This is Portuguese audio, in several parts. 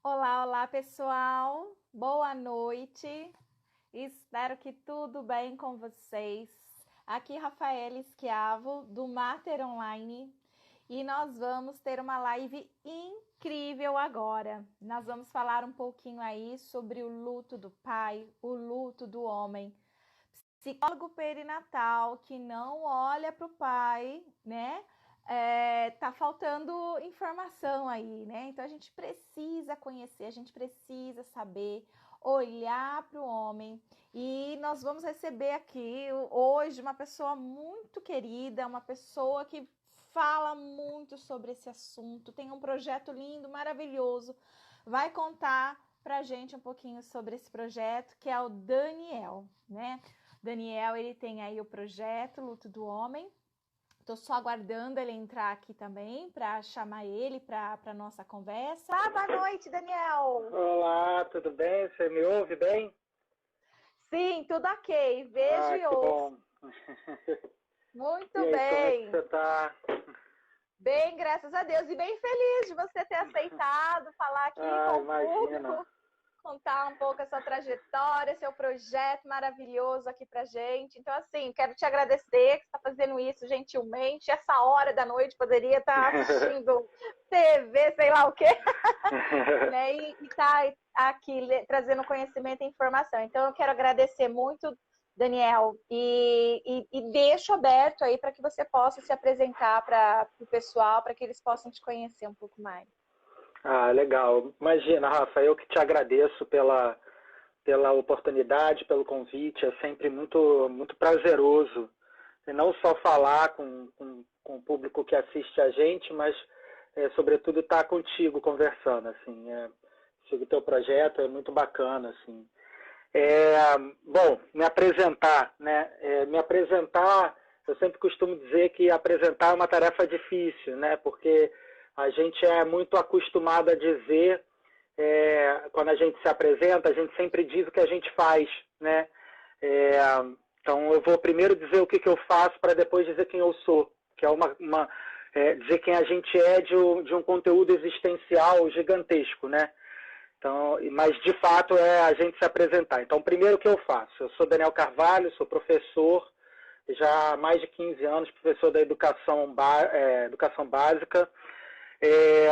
Olá, olá pessoal, boa noite, espero que tudo bem com vocês. Aqui Rafaela Schiavo do Mater Online e nós vamos ter uma live incrível agora. Nós vamos falar um pouquinho aí sobre o luto do pai, o luto do homem. Psicólogo perinatal que não olha para o pai, né? Tá faltando informação aí, né? Então a gente precisa conhecer, a gente precisa saber, olhar para o homem. E nós vamos receber aqui hoje uma pessoa muito querida, uma pessoa que fala muito sobre esse assunto, tem um projeto lindo, maravilhoso. Vai contar pra gente um pouquinho sobre esse projeto, que é o Daniel, né? Daniel, ele tem aí o projeto Luto do Homem. Estou só aguardando ele entrar aqui também para chamar ele para a nossa conversa. Boa noite, Daniel. Olá, tudo bem? Você me ouve bem? Sim, tudo ok. Vejo e Que ouço. bom. E Muito aí, como é que bem. você tá? Bem, graças a Deus. E bem feliz de você ter aceitado falar aqui com o Imagina. público, contar um pouco a sua trajetória, seu projeto maravilhoso aqui pra gente. Então, assim, quero te agradecer que você está fazendo isso gentilmente. Essa hora da noite poderia estar assistindo TV, sei lá o quê, né? E tá aqui trazendo conhecimento e informação. Então, eu quero agradecer muito, Daniel, e deixo aberto aí para que você possa se apresentar para o pessoal, para que eles possam te conhecer um pouco mais. Legal. Imagina, Rafa, eu que te agradeço pela oportunidade, pelo convite. É sempre muito prazeroso. E não só falar com o público que assiste a gente, mas, sobretudo, estar contigo conversando. Assim, sigo o teu projeto, é muito bacana. Assim. Bom, me apresentar, né? Me apresentar, eu sempre costumo dizer que apresentar é uma tarefa difícil, né? Porque a gente é muito acostumado a dizer, quando a gente se apresenta, a gente sempre diz o que a gente faz, né? É, então eu vou primeiro dizer o que eu faço para depois dizer quem eu sou, que é dizer quem a gente é de um conteúdo existencial gigantesco, né? Então, mas de fato é a gente se apresentar. Então, primeiro o que eu faço? Eu sou Daniel Carvalho, sou professor, já há mais de 15 anos, professor da educação básica. É,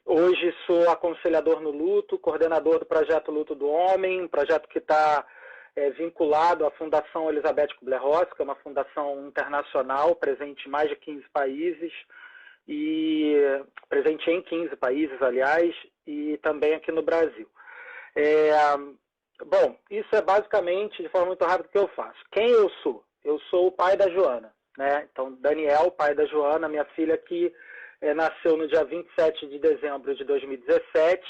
Hoje sou aconselhador no luto, coordenador do projeto Luto do Homem, um projeto que está vinculado à Fundação Elizabeth Kubler-Ross, que é uma fundação internacional, presente em mais de 15 países, e presente em 15 países, aliás, e também aqui no Brasil. É, Bom, isso é basicamente, de forma muito rápida, o que eu faço. Quem eu sou? Eu sou o pai da Joana, né? Então, Daniel, pai da Joana, minha filha que nasceu no dia 27 de dezembro de 2017.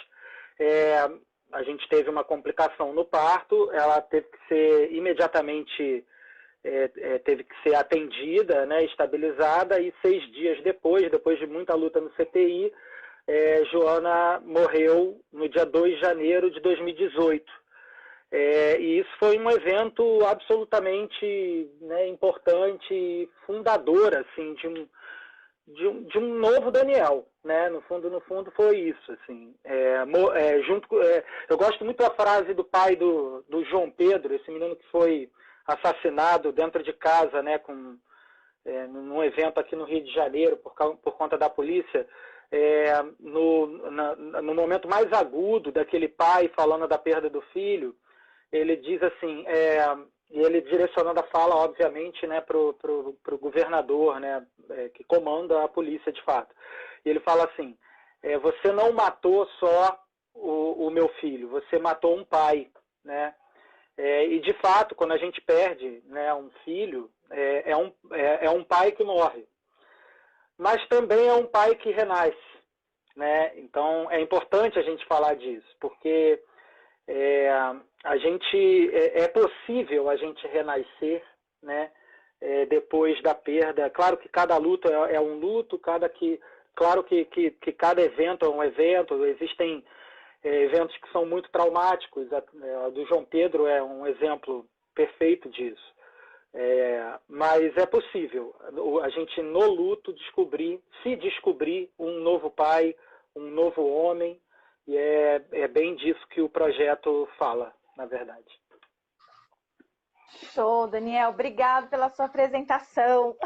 É, a gente teve uma complicação no parto, ela teve que ser imediatamente teve que ser atendida, né, estabilizada, e 6 dias depois de muita luta no CTI, Joana morreu no dia 2 de janeiro de 2018. E isso foi um evento absolutamente, né, importante, fundador assim, de um novo Daniel, né? No fundo foi isso, assim. Eu gosto muito da frase do pai do João Pedro, esse menino que foi assassinado dentro de casa, né? Num evento aqui no Rio de Janeiro por conta da polícia. No momento mais agudo daquele pai falando da perda do filho, ele diz assim, e ele direcionando a fala, obviamente, né, pro governador, né, que comanda a polícia de fato. E ele fala assim, você não matou só o meu filho, você matou um pai, né? E de fato, quando a gente perde, né, um filho, é um pai que morre, mas também é um pai que renasce, né? Então é importante a gente falar disso, porque a gente é possível a gente renascer, né? Depois da perda. Claro que cada luto é um luto, claro que cada evento é um evento. Existem eventos que são muito traumáticos. A do João Pedro é um exemplo perfeito disso. Mas é possível a gente no luto se descobrir um novo pai, um novo homem, E é bem disso que o projeto fala, na verdade. Show, Daniel. Obrigado pela sua apresentação.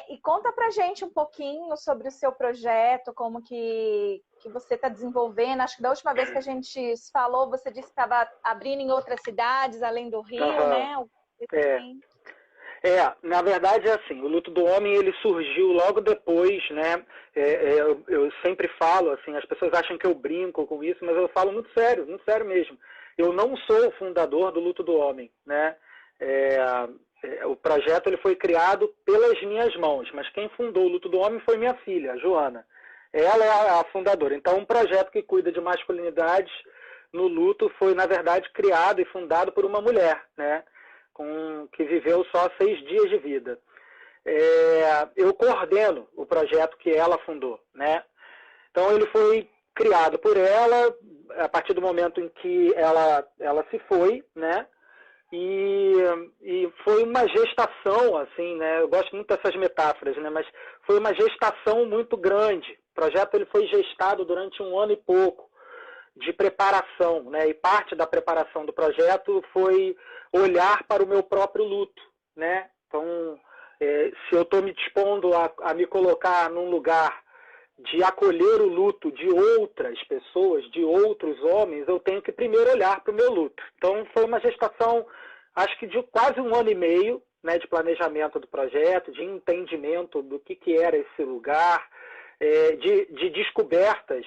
E conta pra gente um pouquinho sobre o seu projeto, como que você está desenvolvendo. Acho que da última vez que a gente falou, você disse que estava abrindo em outras cidades, além do Rio, né? Na verdade é assim, o Luto do Homem ele surgiu logo depois, né? Eu sempre falo, assim, as pessoas acham que eu brinco com isso, mas eu falo muito sério mesmo. Eu não sou o fundador do Luto do Homem, né? O projeto ele foi criado pelas minhas mãos, mas quem fundou o Luto do Homem foi minha filha, a Joana. Ela é a fundadora. Então, um projeto que cuida de masculinidades no luto foi, na verdade, criado e fundado por uma mulher, né? Que viveu só 6 dias de vida. Eu coordeno o projeto que ela fundou, né? Então, ele foi criado por ela a partir do momento em que ela se foi, né? E foi uma gestação, assim, né? Eu gosto muito dessas metáforas, né? Mas foi uma gestação muito grande. O projeto ele foi gestado durante 1 ano e pouco de preparação, né? E parte da preparação do projeto foi olhar para o meu próprio luto, né? Então, se eu estou me dispondo a me colocar num lugar de acolher o luto de outras pessoas, de outros homens, eu tenho que primeiro olhar para o meu luto. Então, foi uma gestação, acho que de quase 1 ano e meio, né, de planejamento do projeto, de entendimento do que era esse lugar, de descobertas,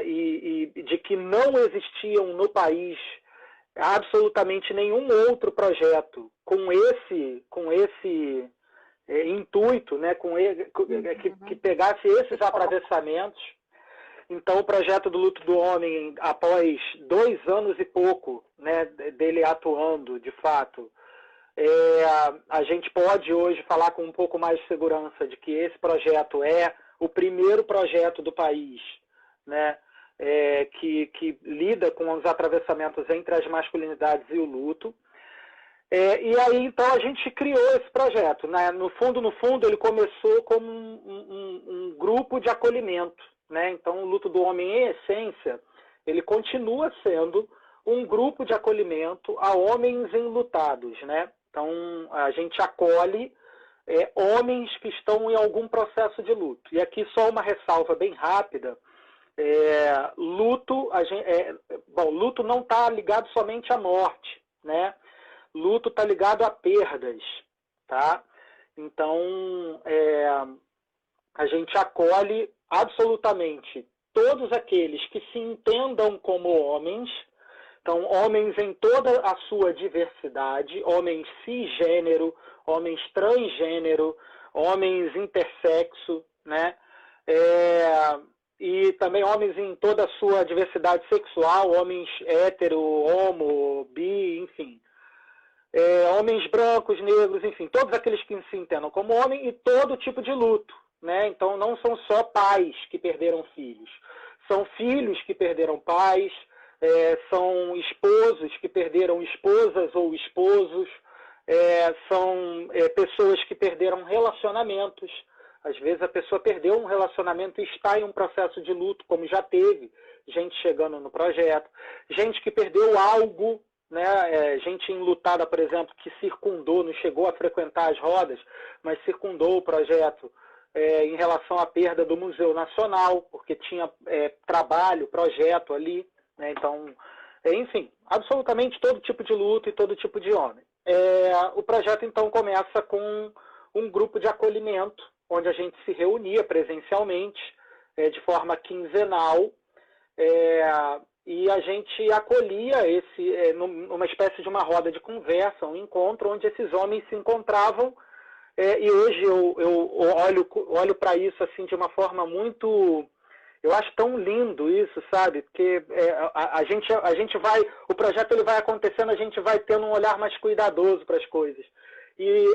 e de que não existiam no país absolutamente nenhum outro projeto com esse intuito, né, que pegasse esses atravessamentos. Então, o projeto do Luto do Homem, após 2 anos e pouco, né, dele atuando, de fato, a gente pode hoje falar com um pouco mais de segurança de que esse projeto é o primeiro projeto do país, né, que lida com os atravessamentos entre as masculinidades e o luto. E aí, então, a gente criou esse projeto, né? No fundo, ele começou como um grupo de acolhimento, né? Então, o Luto do Homem, em essência, ele continua sendo um grupo de acolhimento a homens enlutados, né? Então, a gente acolhe homens que estão em algum processo de luto. E aqui só uma ressalva bem rápida. Luto não está ligado somente à morte, né? Luto está ligado a perdas, tá? Então, a gente acolhe absolutamente todos aqueles que se entendam como homens, então, homens em toda a sua diversidade, homens cisgênero, homens transgênero, homens intersexo, né? E também homens em toda a sua diversidade sexual, homens hétero, homo, bi, enfim. Homens brancos, negros, enfim, todos aqueles que se entendam como homem e todo tipo de luto, né? Então, não são só pais que perderam filhos, são filhos que perderam pais, são esposos que perderam esposas ou esposos, são pessoas que perderam relacionamentos. Às vezes a pessoa perdeu um relacionamento e está em um processo de luto, como já teve gente chegando no projeto, gente que perdeu algo, né? Gente enlutada, por exemplo, que circundou, não chegou a frequentar as rodas, mas circundou o projeto em relação à perda do Museu Nacional, porque tinha trabalho, projeto ali, né? Então, enfim, absolutamente todo tipo de luto e todo tipo de homem. O projeto, então, começa com um grupo de acolhimento, onde a gente se reunia presencialmente, de forma quinzenal, e a gente acolhia numa espécie de uma roda de conversa, um encontro onde esses homens se encontravam, e hoje eu olho para isso assim de uma forma muito... Eu acho tão lindo isso, sabe? Porque a gente vai... O projeto ele vai acontecendo, a gente vai tendo um olhar mais cuidadoso para as coisas. E,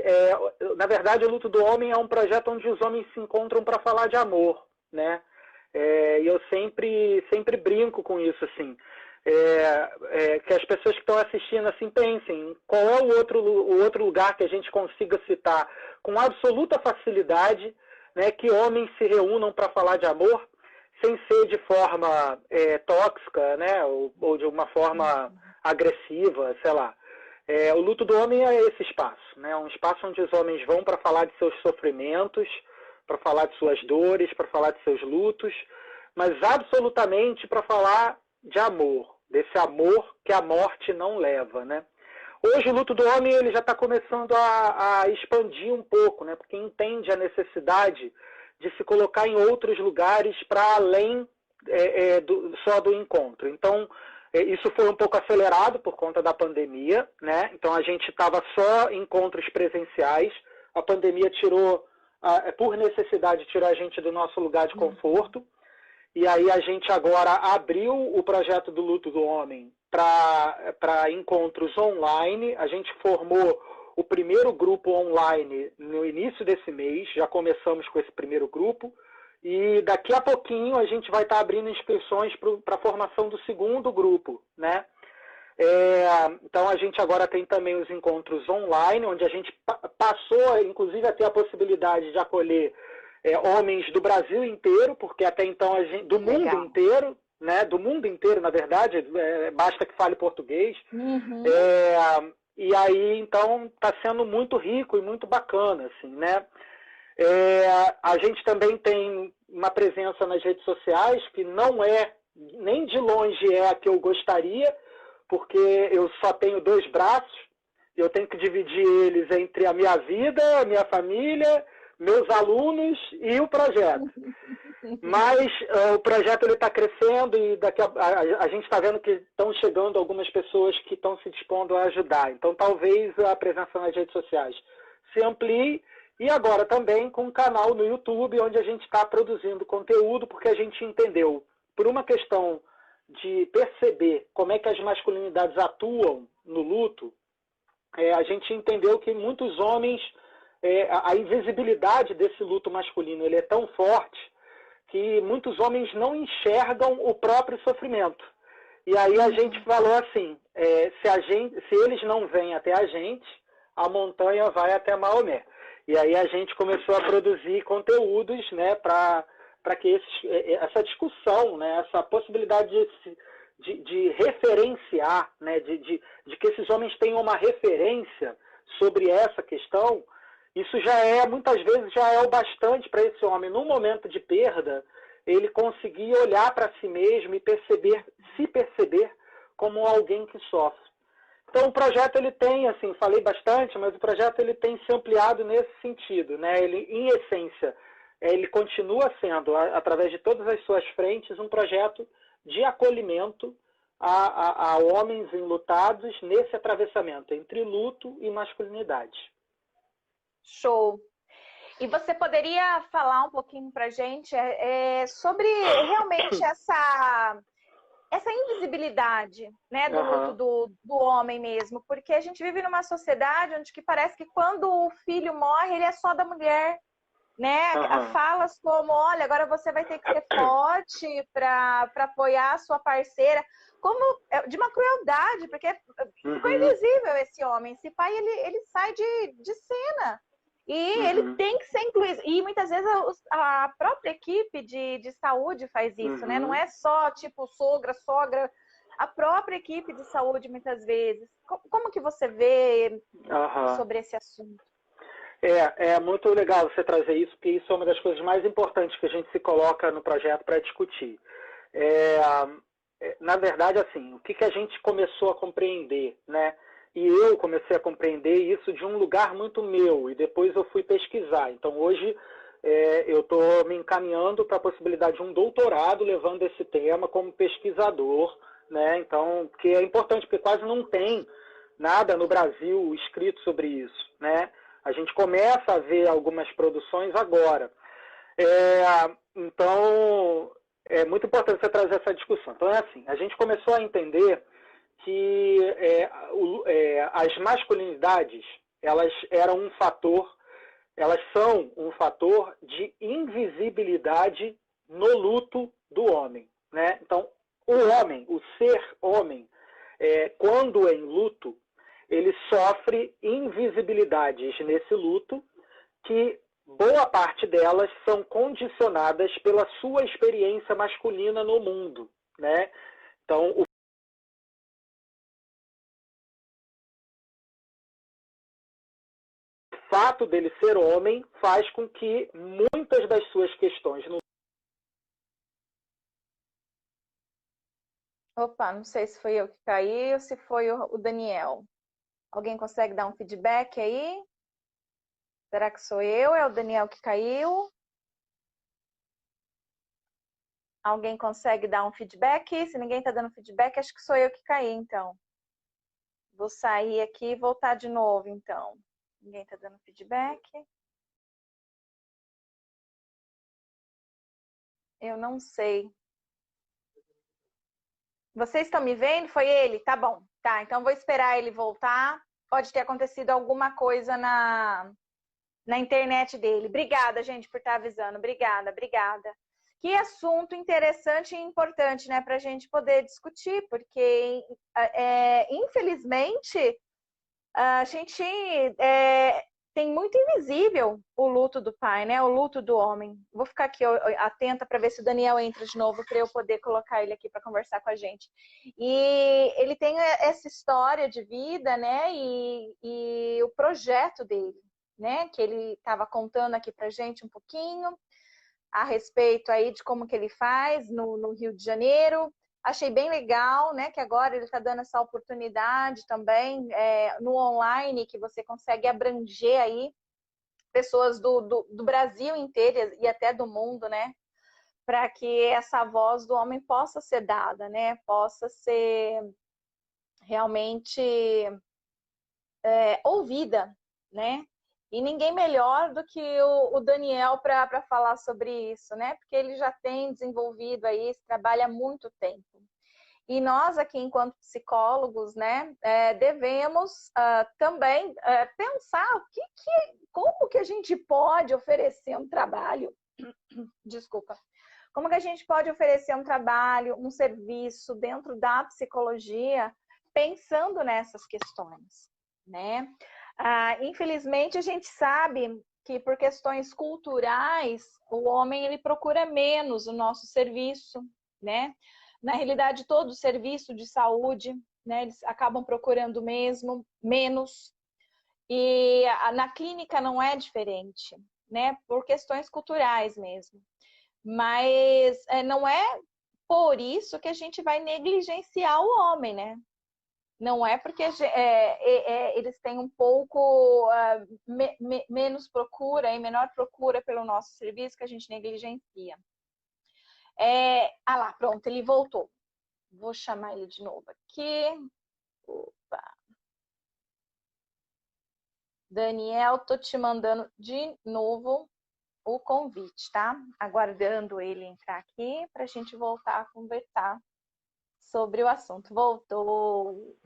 na verdade, o Luto do Homem é um projeto onde os homens se encontram para falar de amor, né? E eu sempre brinco com isso, assim. Que as pessoas que estão assistindo, assim, pensem qual é o outro lugar que a gente consiga citar com absoluta facilidade, né, que homens se reúnam para falar de amor, sem ser de forma tóxica, né? Ou de uma forma agressiva, sei lá. O luto do homem é esse espaço, né? Um espaço onde os homens vão para falar de seus sofrimentos, para falar de suas dores, para falar de seus lutos, mas absolutamente para falar de amor, desse amor que a morte não leva, né? Hoje o luto do homem ele já está começando a expandir um pouco, né? Porque entende a necessidade de se colocar em outros lugares para além só do encontro. Então, isso foi um pouco acelerado por conta da pandemia, né? Então, a gente estava só em encontros presenciais. A pandemia tirou, por necessidade, tirou a gente do nosso lugar de conforto. E aí a gente agora abriu o projeto do Luto do Homem para encontros online. A gente formou o primeiro grupo online no início desse mês, já começamos com esse primeiro grupo, e daqui a pouquinho a gente vai estar abrindo inscrições para a formação do segundo grupo, né? Então a gente agora tem também os encontros online, onde a gente passou, inclusive, a ter a possibilidade de acolher homens do Brasil inteiro, porque até então do mundo inteiro, né? Do mundo inteiro, na verdade, basta que fale português. Uhum. E aí, então, está sendo muito rico e muito bacana, assim, né? A gente também tem uma presença nas redes sociais que não nem de longe a que eu gostaria, porque eu só tenho 2 braços, eu tenho que dividir eles entre a minha vida, a minha família, meus alunos e o projeto. Mas o projeto está crescendo e a gente está vendo que estão chegando algumas pessoas que estão se dispondo a ajudar. Então, talvez a presença nas redes sociais se amplie. E agora também com um canal no YouTube, onde a gente está produzindo conteúdo, porque a gente entendeu, por uma questão de perceber como é que as masculinidades atuam no luto, a gente entendeu que muitos homens, a invisibilidade desse luto masculino ele é tão forte que muitos homens não enxergam o próprio sofrimento. E aí a gente falou assim, se eles não vêm até a gente, a montanha vai até Maomé. E aí a gente começou a produzir conteúdos, né, para que essa discussão, né, essa possibilidade de referenciar, né, de que esses homens tenham uma referência sobre essa questão, isso muitas vezes já é o bastante para esse homem, num momento de perda, ele conseguir olhar para si mesmo e se perceber como alguém que sofre. Então o projeto ele tem, assim, falei bastante, mas o projeto ele tem se ampliado nesse sentido, né? Ele, em essência, ele continua sendo, através de todas as suas frentes, um projeto de acolhimento a homens enlutados nesse atravessamento entre luto e masculinidade. Show! E você poderia falar um pouquinho para a gente sobre realmente essa invisibilidade, né, do luto do homem mesmo? Porque a gente vive numa sociedade onde que parece que quando o filho morre, ele é só da mulher, né? Falas como, olha, agora você vai ter que ser forte para apoiar a sua parceira, como de uma crueldade, porque ficou invisível esse homem. Esse pai, ele sai de cena. E ele tem que ser incluído. E muitas vezes a própria equipe de saúde faz isso, né? Não é só tipo sogra, sogra. A própria equipe de saúde, muitas vezes. Como que você vê sobre esse assunto? É muito legal você trazer isso, porque isso é uma das coisas mais importantes que a gente se coloca no projeto para discutir. Na verdade, assim, o que a gente começou a compreender, né? E eu comecei a compreender isso de um lugar muito meu, e depois eu fui pesquisar. Então, hoje, eu estou me encaminhando para a possibilidade de um doutorado levando esse tema como pesquisador, né? Então, que é importante, porque quase não tem nada no Brasil escrito sobre isso, né? A gente começa a ver algumas produções agora. Então, é muito importante você trazer essa discussão. Então, é assim, a gente começou a entender que as masculinidades, elas são um fator de invisibilidade no luto do homem, né? Então, o homem, o ser homem, quando em luto, ele sofre invisibilidades nesse luto que boa parte delas são condicionadas pela sua experiência masculina no mundo, né? Então, o fato dele ser homem faz com que muitas das suas questões no... Opa, não sei se foi eu que caí ou se foi o Daniel. Alguém consegue dar um feedback aí? Será que sou eu? É o Daniel que caiu? Alguém consegue dar um feedback? Se ninguém está dando feedback, acho que sou eu que caí, então. Vou sair aqui e voltar de novo, então. Ninguém está dando feedback? Eu não sei. Vocês estão me vendo? Foi ele? Tá bom. Tá, então vou esperar ele voltar. Pode ter acontecido alguma coisa na internet dele. Obrigada, gente, por estar avisando. Obrigada, obrigada. Que assunto interessante e importante, né, para a gente poder discutir, porque, infelizmente, a gente tem muito invisível o luto do pai, né, o luto do homem. Vou ficar aqui atenta para ver se o Daniel entra de novo, para eu poder colocar ele aqui para conversar com a gente. E ele tem essa história de vida, né, e o projeto dele, né, que ele estava contando aqui para gente um pouquinho a respeito aí de como que ele faz no Rio de Janeiro. Achei bem legal, né, que agora ele está dando essa oportunidade também no online, que você consegue abranger aí pessoas do Brasil inteiro e até do mundo, né, para que essa voz do homem possa ser dada, né, possa ser realmente ouvida, né? E ninguém melhor do que o Daniel para falar sobre isso, né? Porque ele já tem desenvolvido aí esse trabalho há muito tempo. E nós aqui, enquanto psicólogos, né, devemos também pensar como que a gente pode oferecer um trabalho, desculpa, como que a gente pode oferecer um trabalho, um serviço dentro da psicologia, pensando nessas questões, né? Infelizmente, a gente sabe que por questões culturais, o homem ele procura menos o nosso serviço, né? Na realidade, todo serviço de saúde, né, eles acabam procurando mesmo menos. E na clínica não é diferente, né? Por questões culturais mesmo. Mas não é por isso que a gente vai negligenciar o homem, né? Não é porque eles têm um pouco menos procura e menor procura pelo nosso serviço que a gente negligencia. Lá, pronto, ele voltou. Vou chamar ele de novo aqui. Opa. Daniel, tô te mandando de novo o convite, tá? Aguardando ele entrar aqui para a gente voltar a conversar sobre o assunto. Voltou.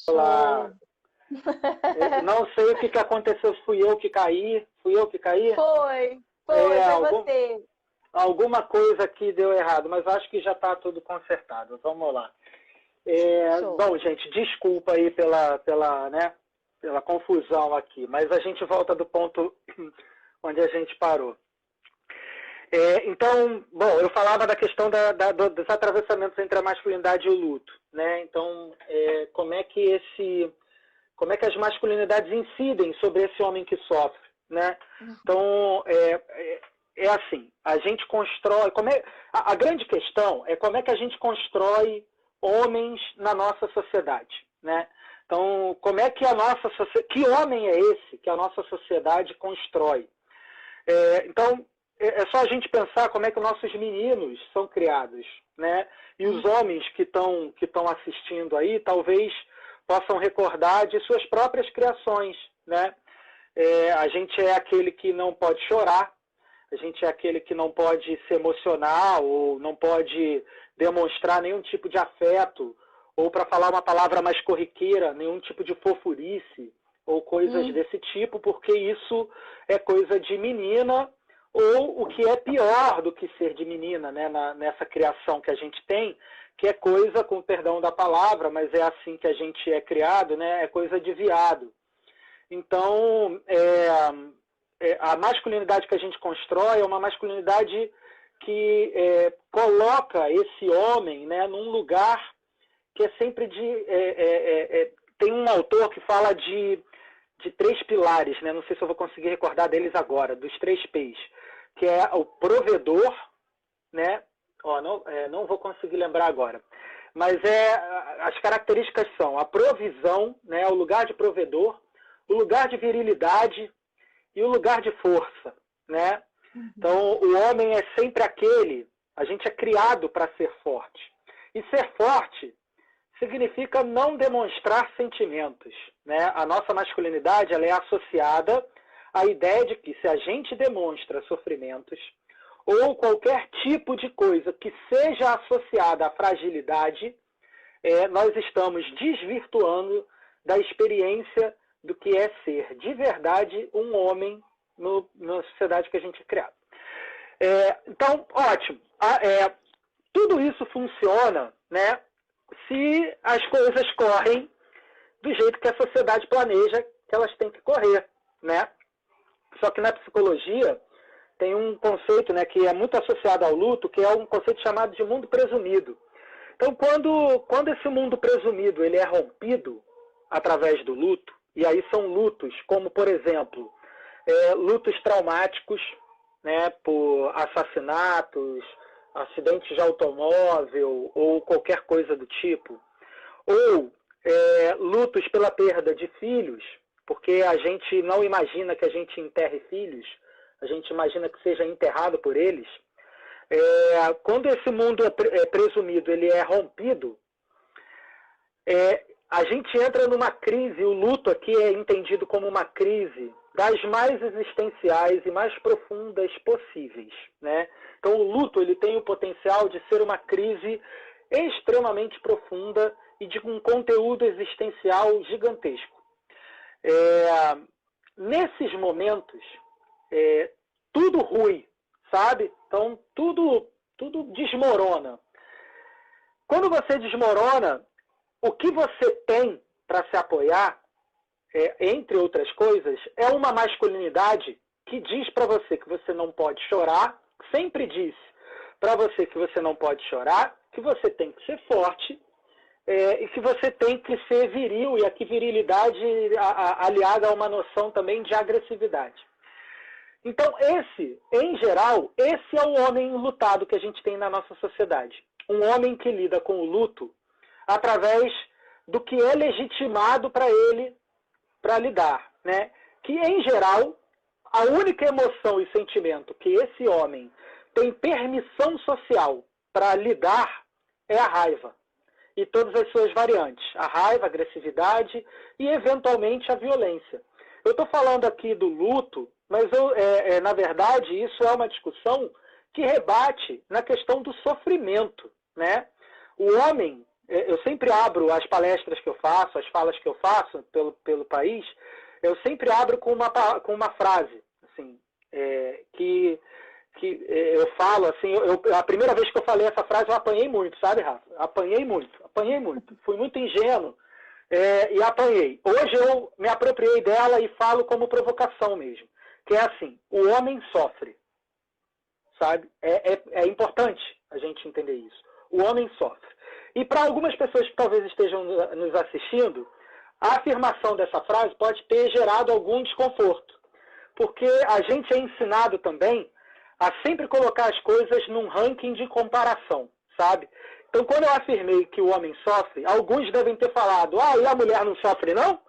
Olá. Não sei o que aconteceu, fui eu que caí? Foi você. Alguma coisa aqui deu errado, mas acho que já está tudo consertado. Vamos lá. Bom, gente, desculpa aí pela confusão aqui, mas a gente volta do ponto onde a gente parou. Então, bom, eu falava da questão dos atravessamentos entre a masculinidade e o luto, né? Então, como é que as masculinidades incidem sobre esse homem que sofre, né? Então, assim, a gente constrói... A grande questão é como é que a gente constrói homens na nossa sociedade, né? Então, como é que que homem é esse que a nossa sociedade constrói? Então, é só a gente pensar como é que nossos meninos são criados, né? E os homens que estão assistindo aí, talvez possam recordar de suas próprias criações, né? A gente é aquele que não pode chorar, a gente é aquele que não pode se emocionar ou não pode demonstrar nenhum tipo de afeto, ou, para falar uma palavra mais corriqueira, nenhum tipo de fofurice ou coisas desse tipo, porque isso é coisa de menina, ou o que é pior do que ser de menina, né, nessa criação que a gente tem, que é coisa, com perdão da palavra, mas é assim que a gente é criado, né, é coisa de viado. Então, a masculinidade que a gente constrói é uma masculinidade que coloca esse homem, né, num lugar que é sempre tem um autor que fala de 3 pilares, né? Não sei se eu vou conseguir recordar deles agora, dos 3 P's, que é o provedor, né? Não vou conseguir lembrar agora. Mas as características são a provisão, né? O lugar de provedor, o lugar de virilidade e o lugar de força, né? Então, o homem é sempre aquele, a gente é criado para ser forte. E ser forte significa não demonstrar sentimentos, né? A nossa masculinidade ela é associada à ideia de que se a gente demonstra sofrimentos ou qualquer tipo de coisa que seja associada à fragilidade, nós estamos desvirtuando da experiência do que é ser de verdade um homem na sociedade que a gente é criado. Então, ótimo. Tudo isso funciona, né, se as coisas correm do jeito que a sociedade planeja que elas têm que correr, né? Só que na psicologia tem um conceito, né, que é muito associado ao luto, que é um conceito chamado de mundo presumido. Então, quando esse mundo presumido ele é rompido através do luto, e aí são lutos como, por exemplo, lutos traumáticos, né, por assassinatos, acidentes de automóvel ou qualquer coisa do tipo, ou lutos pela perda de filhos, porque a gente não imagina que a gente enterre filhos, a gente imagina que seja enterrado por eles. Quando esse mundo presumido ele é rompido, a gente entra numa crise, o luto aqui é entendido como uma crise das mais existenciais e mais profundas possíveis, né? Então o luto ele tem o potencial de ser uma crise extremamente profunda e de um conteúdo existencial gigantesco. Nesses momentos, tudo rui, sabe? Então tudo desmorona. Quando você desmorona, o que você tem para se apoiar, entre outras coisas, é uma masculinidade que diz para você que você não pode chorar, sempre diz para você que você não pode chorar, que você tem que ser forte e que você tem que ser viril, e aqui virilidade aliada a uma noção também de agressividade. Então, em geral, esse é o homem lutado que a gente tem na nossa sociedade. Um homem que lida com o luto através do que é legitimado para ele para lidar, né? Que, em geral, a única emoção e sentimento que esse homem tem permissão social para lidar é a raiva. E todas as suas variantes. A raiva, a agressividade e, eventualmente, a violência. Eu estou falando aqui do luto, mas, na verdade, isso é uma discussão que rebate na questão do sofrimento, né? O homem, eu sempre abro as palestras que eu faço, as falas que eu faço pelo país, eu sempre abro com uma frase, assim, que eu falo, assim, a primeira vez que eu falei essa frase eu apanhei muito, sabe, Rafa? Apanhei muito. Fui muito ingênuo e apanhei. Hoje eu me apropriei dela e falo como provocação mesmo, que é assim, o homem sofre, sabe? É importante a gente entender isso. O homem sofre. E para algumas pessoas que talvez estejam nos assistindo, a afirmação dessa frase pode ter gerado algum desconforto. Porque a gente é ensinado também a sempre colocar as coisas num ranking de comparação, sabe? Então, quando eu afirmei que o homem sofre, alguns devem ter falado, e a mulher não sofre, não?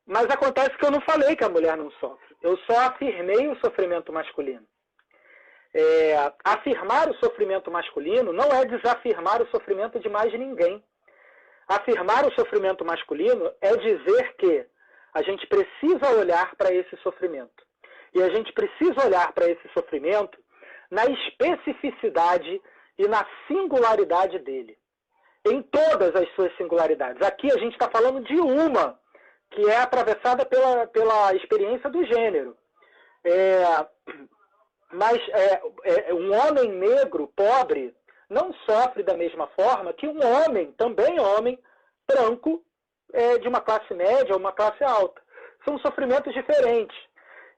Mas acontece que eu não falei que a mulher não sofre. Eu só afirmei o sofrimento masculino. Afirmar o sofrimento masculino não é desafirmar o sofrimento de mais ninguém. Afirmar o sofrimento masculino é dizer que a gente precisa olhar para esse sofrimento. E a gente precisa olhar para esse sofrimento na especificidade e na singularidade dele. Em todas as suas singularidades. Aqui a gente está falando de uma, que é atravessada pela experiência do gênero. Mas um homem negro, pobre, não sofre da mesma forma que um homem, também homem, branco, de uma classe média ou uma classe alta. são sofrimentos diferentes.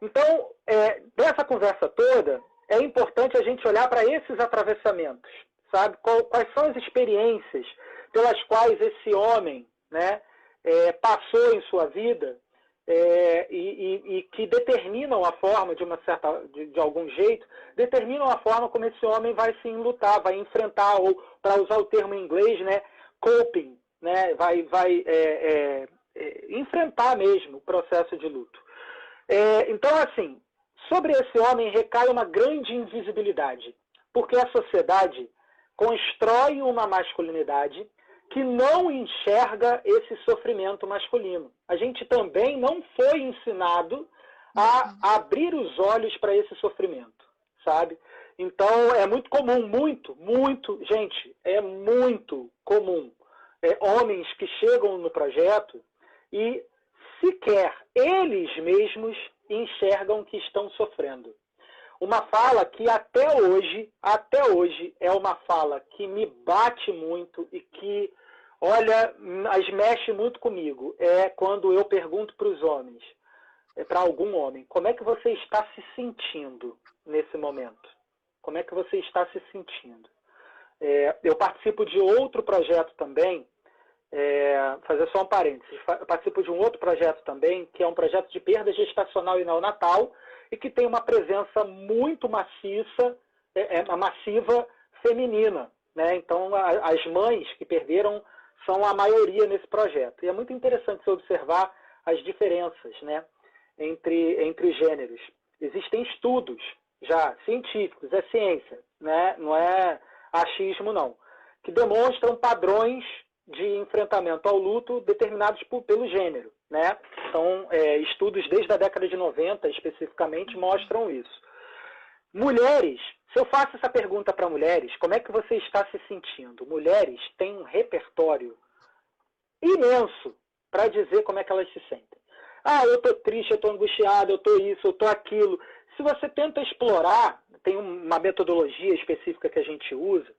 Então, dessa conversa toda, é importante a gente olhar para esses atravessamentos, sabe? Quais são as experiências pelas quais esse homem, né, passou em sua vida e que determinam a forma, de algum jeito, determinam a forma como esse homem vai se enlutar, vai enfrentar, ou, para usar o termo em inglês, né, coping, né, vai enfrentar mesmo o processo de luto. Então, assim, sobre esse homem recai uma grande invisibilidade, porque a sociedade constrói uma masculinidade que não enxerga esse sofrimento masculino. A gente também não foi ensinado a abrir os olhos para esse sofrimento, sabe? Então, é muito comum, gente, é muito comum homens que chegam no projeto e sequer eles mesmos enxergam que estão sofrendo. Uma fala que até hoje é uma fala que me bate muito e que, olha, as mexe muito comigo. É quando eu pergunto para os homens, para algum homem, como é que você está se sentindo nesse momento? Como é que você está se sentindo? Eu participo de outro projeto também, fazer só um parênteses, eu participo de um outro projeto também, que é um projeto de perda gestacional e neonatal, e que tem uma presença muito maciça, massiva feminina, né? Então, as mães que perderam são a maioria nesse projeto. E é muito interessante se observar as diferenças, né, entre os gêneros. Existem estudos já científicos, é ciência, né? Não é achismo, não, que demonstram padrões de enfrentamento ao luto determinados pelo gênero, né? Então, estudos desde a década de 90, especificamente, mostram isso. Mulheres, se eu faço essa pergunta para mulheres, como é que você está se sentindo? Mulheres têm um repertório imenso para dizer como é que elas se sentem. Ah, eu estou triste, eu estou angustiada, eu estou isso, eu estou aquilo. Se você tenta explorar, tem uma metodologia específica que a gente usa,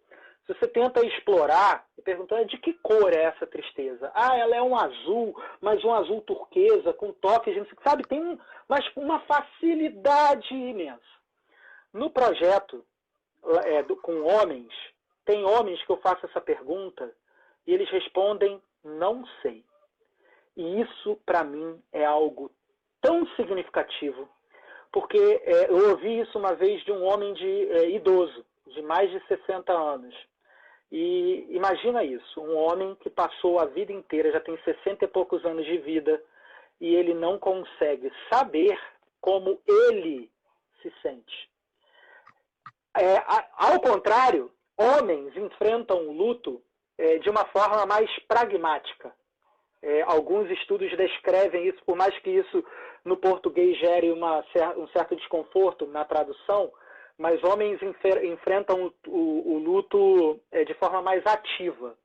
se você tenta explorar e perguntar de que cor é essa tristeza? Ah, ela é um azul, mas um azul turquesa, com toques, sabe? Tem uma facilidade imensa. No projeto, com homens, tem homens que eu faço essa pergunta e eles respondem, não sei. E isso, para mim, é algo tão significativo, porque eu ouvi isso uma vez de um homem idoso, de mais de 60 anos. E imagina isso, um homem que passou a vida inteira, já tem 60 e poucos anos de vida, e ele não consegue saber como ele se sente. Ao contrário, homens enfrentam o luto de uma forma mais pragmática. Alguns estudos descrevem isso, por mais que isso no português gere um certo desconforto na tradução, mas homens enfrentam o luto de forma mais ativa.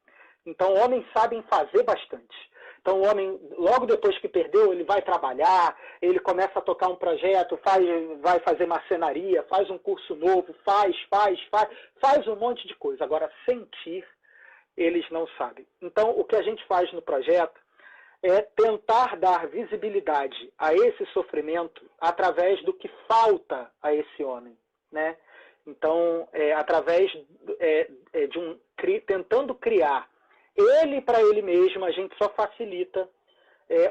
Então, homens sabem fazer bastante. Então, o homem, logo depois que perdeu, ele vai trabalhar, ele começa a tocar um projeto, vai fazer marcenaria, faz um curso novo, faz um monte de coisa. Agora, sentir, eles não sabem. Então, o que a gente faz no projeto é tentar dar visibilidade a esse sofrimento através do que falta a esse homem, né? Então, através tentando criar ele para ele mesmo, a gente só facilita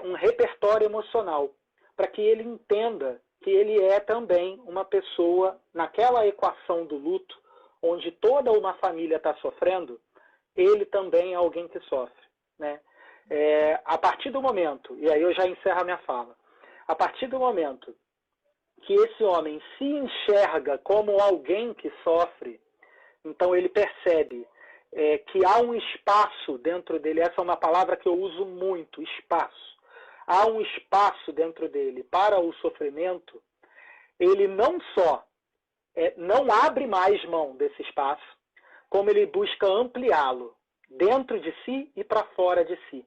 um repertório emocional para que ele entenda que ele é também uma pessoa naquela equação do luto, onde toda uma família está sofrendo, ele também é alguém que sofre, né? A partir do momento, e aí eu já encerro a minha fala, a partir do momento que esse homem se enxerga como alguém que sofre, então ele percebe que há um espaço dentro dele, essa é uma palavra que eu uso muito, espaço. Há um espaço dentro dele para o sofrimento, ele não só não abre mais mão desse espaço, como ele busca ampliá-lo dentro de si e para fora de si.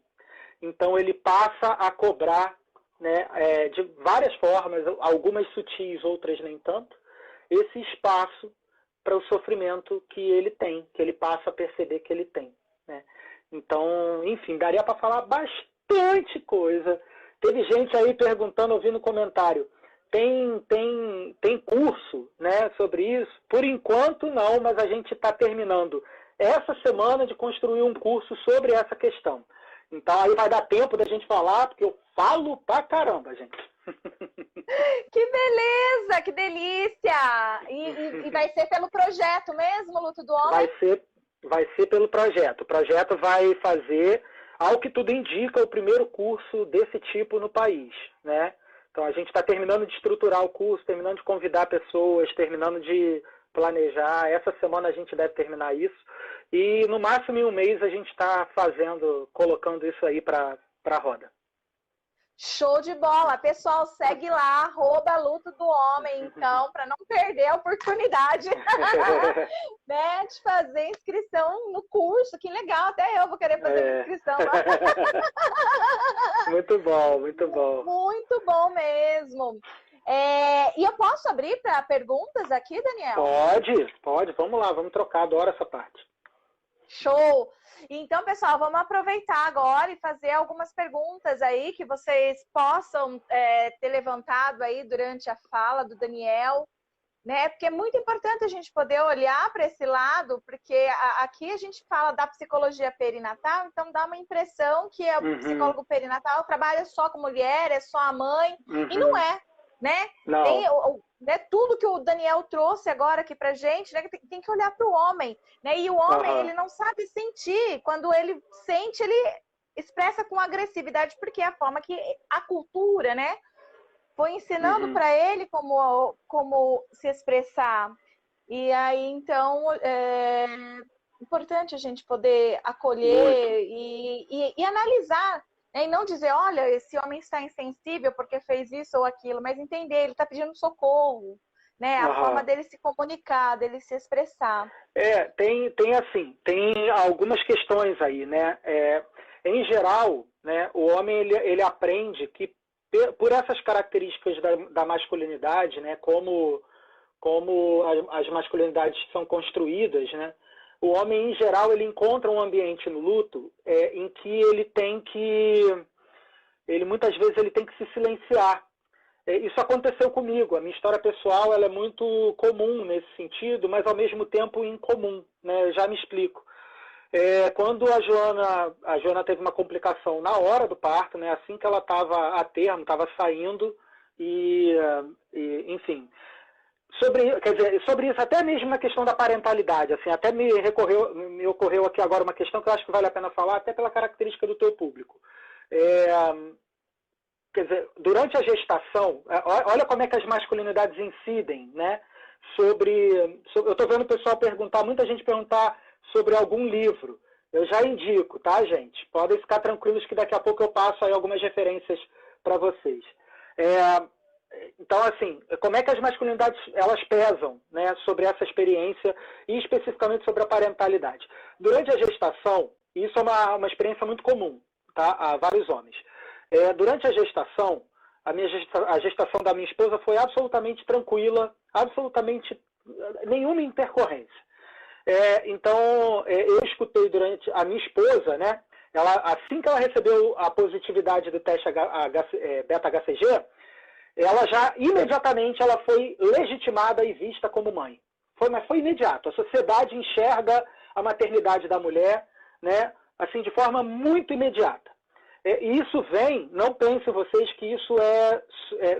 Então ele passa a cobrar, né, de várias formas, algumas sutis, outras nem tanto, esse espaço para o sofrimento que ele tem, que ele passa a perceber que ele tem, né? Então, enfim, daria para falar bastante coisa. Teve gente aí perguntando, ouvindo comentário, tem curso, né, sobre isso? Por enquanto não, mas a gente está terminando essa semana de construir um curso sobre essa questão. Então aí vai dar tempo da gente falar, porque eu falo pra caramba, gente. Que beleza, que delícia! E vai ser pelo projeto mesmo, Luto do Homem? Vai ser pelo projeto. O projeto vai fazer, ao que tudo indica, o primeiro curso desse tipo no país, né? Então a gente está terminando de estruturar o curso, terminando de convidar pessoas, terminando de planejar. Essa semana a gente deve terminar isso. E no máximo em um mês a gente está colocando isso aí para a roda. Show de bola! Pessoal, segue lá, @Luto do Homem, então, para não perder a oportunidade né, de fazer inscrição no curso. Que legal, até eu vou querer fazer inscrição lá. Muito bom, muito bom. Muito bom mesmo. E eu posso abrir para perguntas aqui, Daniel? Pode. Vamos lá, vamos trocar, adoro essa parte. Show! Então, pessoal, vamos aproveitar agora e fazer algumas perguntas aí que vocês possam ter levantado aí durante a fala do Daniel, né? Porque é muito importante a gente poder olhar para esse lado, porque aqui a gente fala da psicologia perinatal, então dá uma impressão que o psicólogo perinatal trabalha só com mulher, é só a mãe, e não é, né? Não. Tem tudo que o Daniel trouxe agora aqui pra gente, né? Tem que olhar para o homem, né? E o homem, ele não sabe sentir. Quando ele sente, ele expressa com agressividade, porque é a forma que a cultura, né, foi ensinando para ele como se expressar. E aí, então, é importante a gente poder acolher e analisar, né? E não dizer, olha, esse homem está insensível porque fez isso ou aquilo, mas entender, ele está pedindo socorro, né? A forma dele se comunicar, dele se expressar. Tem algumas questões aí, né? Em geral, né, o homem ele aprende que por essas características da masculinidade, né, como as masculinidades são construídas, né, o homem, em geral, ele encontra um ambiente no luto em que ele muitas vezes ele tem que se silenciar. Isso aconteceu comigo. A minha história pessoal ela é muito comum nesse sentido, mas ao mesmo tempo incomum, né? Eu já me explico. Quando a Joana teve uma complicação na hora do parto, né, assim que ela estava a termo, estava saindo, enfim. Sobre isso, até mesmo na questão da parentalidade, assim, até me ocorreu aqui agora uma questão que eu acho que vale a pena falar, até pela característica do teu público. Quer dizer, durante a gestação, olha como é que as masculinidades incidem, né? Eu estou vendo o pessoal perguntar, muita gente perguntar sobre algum livro. Eu já indico, tá, gente? Podem ficar tranquilos que daqui a pouco eu passo aí algumas referências para vocês. Então, assim, como é que as masculinidades elas pesam, né, sobre essa experiência e especificamente sobre a parentalidade? Durante a gestação, isso é uma experiência muito comum, tá, a vários homens. Durante a gestação, a gestação da minha esposa foi absolutamente tranquila, absolutamente nenhuma intercorrência. Então, eu escutei durante a minha esposa, né? Assim que ela recebeu a positividade do teste beta-HCG, ela já imediatamente ela foi legitimada e vista como mãe. Mas foi imediato. A sociedade enxerga a maternidade da mulher, né? Assim, de forma muito imediata. E isso vem, não pensem vocês que isso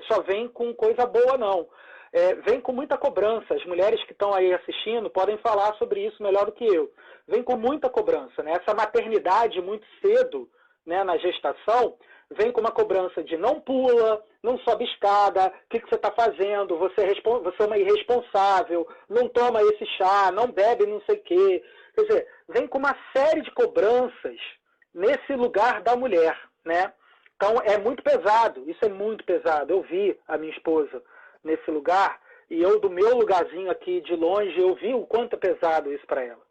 só vem com coisa boa, não. Vem com muita cobrança. As mulheres que estão aí assistindo podem falar sobre isso melhor do que eu. Vem com muita cobrança, né? Essa maternidade muito cedo, né, na gestação, vem com uma cobrança de não pula, não sobe escada, o que você está fazendo, você é uma irresponsável, não toma esse chá, não bebe não sei o quê. Quer dizer, vem com uma série de cobranças nesse lugar da mulher, né? Então é muito pesado, isso é muito pesado. Eu vi a minha esposa nesse lugar e eu do meu lugarzinho aqui de longe eu vi o quanto é pesado isso para ela.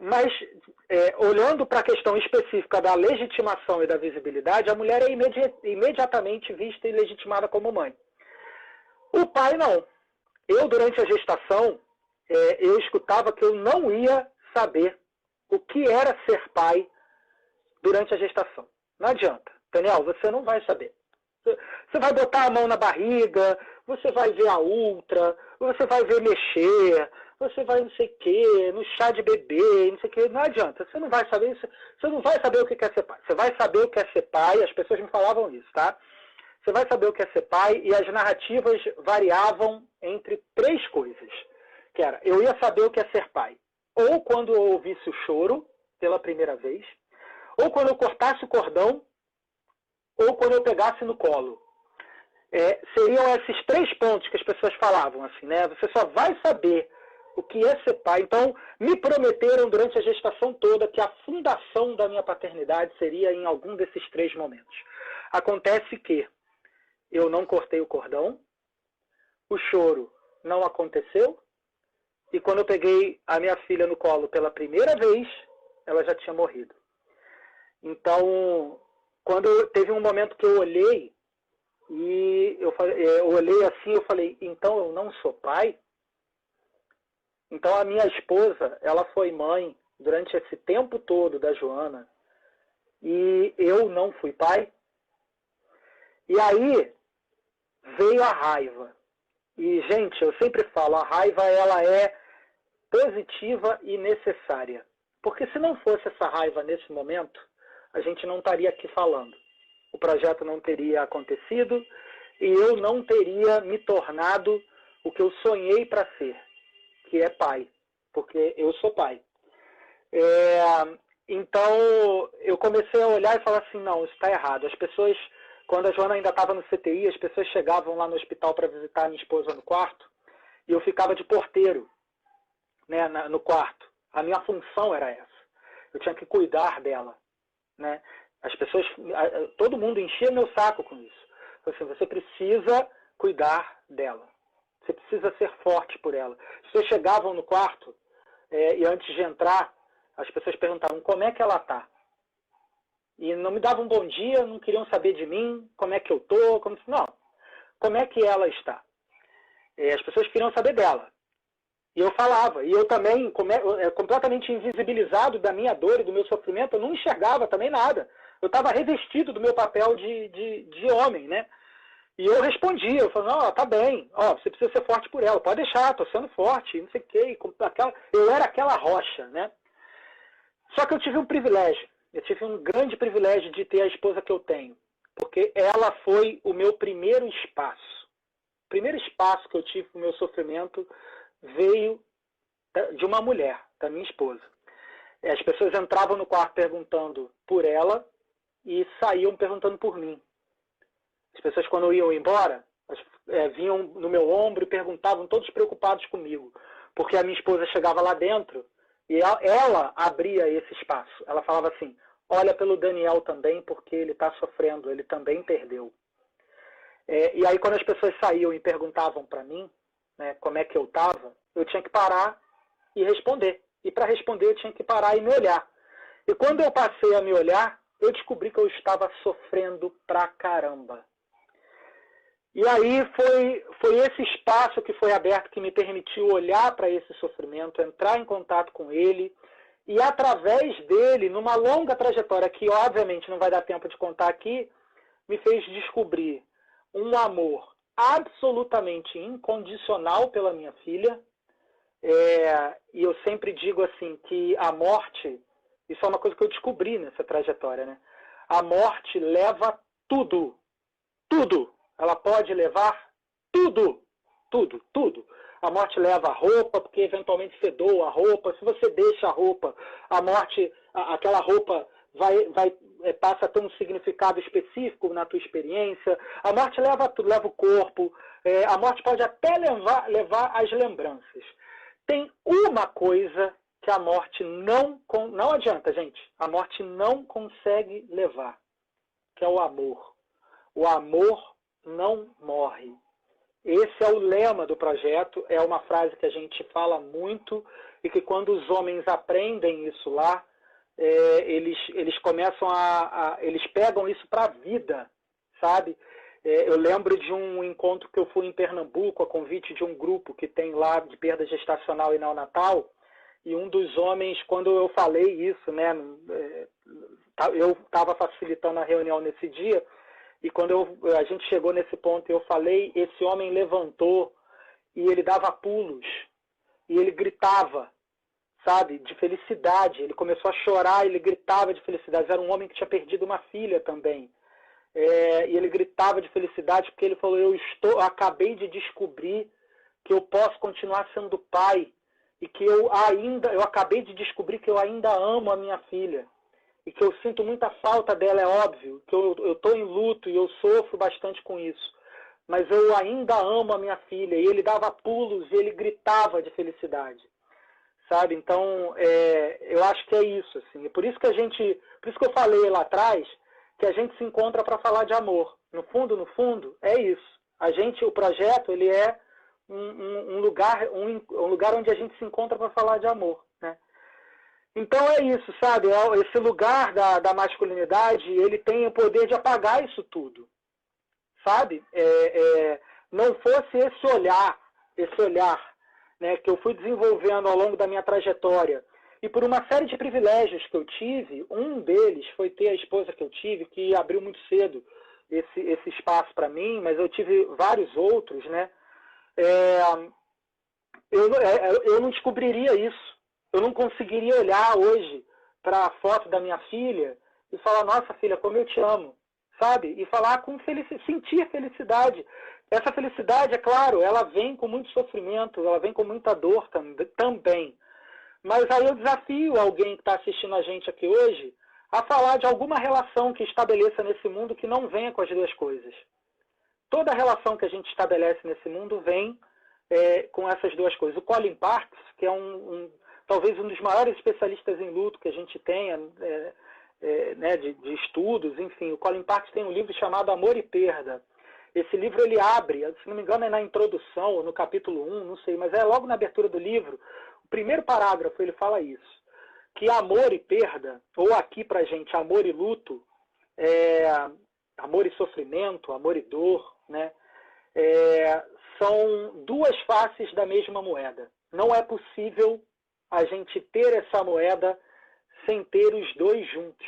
Mas olhando para a questão específica da legitimação e da visibilidade, a mulher é imediatamente vista e legitimada como mãe. O pai não. Eu durante a gestação eu escutava que eu não ia saber o que era ser pai durante a gestação. Não adianta. Daniel, você não vai saber. Você vai botar a mão na barriga, você vai ver a ultra, você vai ver mexer, você vai não sei o quê, no chá de bebê, não sei o quê. Não adianta, você não vai saber isso, você não vai saber o que é ser pai. Você vai saber o que é ser pai, as pessoas me falavam isso, tá? Você vai saber o que é ser pai, e as narrativas variavam entre 3 coisas. Que era, eu ia saber o que é ser pai, ou quando eu ouvisse o choro pela primeira vez, ou quando eu cortasse o cordão, ou quando eu pegasse no colo. Seriam esses 3 pontos que as pessoas falavam, assim, né? Você só vai saber o que é ser pai. Então, me prometeram durante a gestação toda que a fundação da minha paternidade seria em algum desses 3 momentos. Acontece que eu não cortei o cordão, o choro não aconteceu, e quando eu peguei a minha filha no colo pela primeira vez, ela já tinha morrido. Então, teve um momento que eu olhei, e eu olhei assim, eu falei, então eu não sou pai? Então a minha esposa, ela foi mãe durante esse tempo todo da Joana, e eu não fui pai? E aí veio a raiva. E, gente, eu sempre falo, a raiva ela é positiva e necessária. Porque se não fosse essa raiva nesse momento, a gente não estaria aqui falando. O projeto não teria acontecido e eu não teria me tornado o que eu sonhei para ser, que é pai, porque eu sou pai. Então, eu comecei a olhar e falar assim, não, isso está errado. As pessoas, quando a Joana ainda estava no CTI, as pessoas chegavam lá no hospital para visitar a minha esposa no quarto e eu ficava de porteiro, né, no quarto. A minha função era essa. Eu tinha que cuidar dela, né? As pessoas, todo mundo enchia meu saco com isso. Assim, você precisa cuidar dela. Você precisa ser forte por ela. As pessoas chegavam no quarto e antes de entrar, as pessoas perguntavam como é que ela está. E não me davam um bom dia, não queriam saber de mim, como é que eu estou. Não, como é que ela está. As pessoas queriam saber dela. E eu falava. E eu também, completamente invisibilizado da minha dor e do meu sofrimento, eu não enxergava também nada. Eu estava revestido do meu papel de homem, né? E eu respondia, eu falava, não, tá bem, você precisa ser forte por ela, pode deixar, tô sendo forte, não sei o quê. Eu era aquela rocha, né? Só que eu tive um privilégio, eu tive um grande privilégio de ter a esposa que eu tenho, porque ela foi o meu primeiro espaço. O primeiro espaço que eu tive no meu sofrimento veio de uma mulher, da minha esposa. As pessoas entravam no quarto perguntando por ela e saíam perguntando por mim. As pessoas, quando iam embora, vinham no meu ombro e perguntavam, todos preocupados comigo, porque a minha esposa chegava lá dentro e ela abria esse espaço. Ela falava assim, olha pelo Daniel também, porque ele está sofrendo, ele também perdeu. E aí, quando as pessoas saíam e perguntavam para mim, né, como é que eu estava, eu tinha que parar e responder. E para responder, eu tinha que parar e me olhar. E quando eu passei a me olhar, eu descobri que eu estava sofrendo pra caramba. E aí foi esse espaço que foi aberto que me permitiu olhar para esse sofrimento, entrar em contato com ele e através dele, numa longa trajetória que obviamente não vai dar tempo de contar aqui, me fez descobrir um amor absolutamente incondicional pela minha filha. E eu sempre digo assim que a morte, isso é uma coisa que eu descobri nessa trajetória, né? A morte leva tudo, tudo. Ela pode levar tudo, tudo, tudo. A morte leva a roupa, porque eventualmente você doa a roupa. Se você deixa a roupa, a morte, aquela roupa passa a ter um significado específico na tua experiência. A morte leva tudo, leva o corpo. A morte pode até levar as lembranças. Tem uma coisa que a morte não adianta, gente. A morte não consegue levar, que é o amor. O amor não morre. Esse é o lema do projeto, é uma frase que a gente fala muito e que quando os homens aprendem isso lá, eles começam eles pegam isso para a vida, sabe? Eu lembro de um encontro que eu fui em Pernambuco, a convite de um grupo que tem lá de perda gestacional e neonatal, e um dos homens, quando eu falei isso, né, eu estava facilitando a reunião nesse dia, e quando a gente chegou nesse ponto e eu falei, esse homem levantou e ele dava pulos, e ele gritava, sabe, de felicidade. Ele começou a chorar, ele gritava de felicidade. Era um homem que tinha perdido uma filha também. E ele gritava de felicidade porque ele falou, eu acabei de descobrir que eu posso continuar sendo pai e que eu acabei de descobrir que eu ainda amo a minha filha e que eu sinto muita falta dela, é óbvio, que eu estou em luto e eu sofro bastante com isso, mas eu ainda amo a minha filha. E ele dava pulos e ele gritava de felicidade, sabe? Então, eu acho que é isso, assim. Por isso que eu falei lá atrás que a gente se encontra para falar de amor. No fundo, é isso. O projeto, ele é um lugar onde a gente se encontra para falar de amor, né? Então é isso, sabe? Esse lugar da masculinidade, ele tem o poder de apagar isso tudo, sabe? Não fosse esse olhar, né, que eu fui desenvolvendo ao longo da minha trajetória, e por uma série de privilégios que eu tive, um deles foi ter a esposa que eu tive, que abriu muito cedo esse espaço para mim, mas eu tive vários outros, né? Eu não descobriria isso. Eu não conseguiria olhar hoje para a foto da minha filha e falar, nossa filha, como eu te amo, sabe? E falar sentir felicidade. Essa felicidade, é claro, ela vem com muito sofrimento, ela vem com muita dor também. Mas aí eu desafio alguém que está assistindo a gente aqui hoje a falar de alguma relação que estabeleça nesse mundo que não venha com as duas coisas. Toda relação que a gente estabelece nesse mundo vem com essas duas coisas. O Colin Parkes, que é talvez um dos maiores especialistas em luto que a gente tenha, né, de estudos, enfim, o Colin Parkes tem um livro chamado Amor e Perda. Esse livro ele abre, se não me engano é na introdução, ou no capítulo 1, não sei, mas é logo na abertura do livro, o primeiro parágrafo ele fala isso, que amor e perda, ou aqui pra gente, amor e luto, amor e sofrimento, amor e dor, né, são duas faces da mesma moeda. Não é possível a gente ter essa moeda sem ter os dois juntos.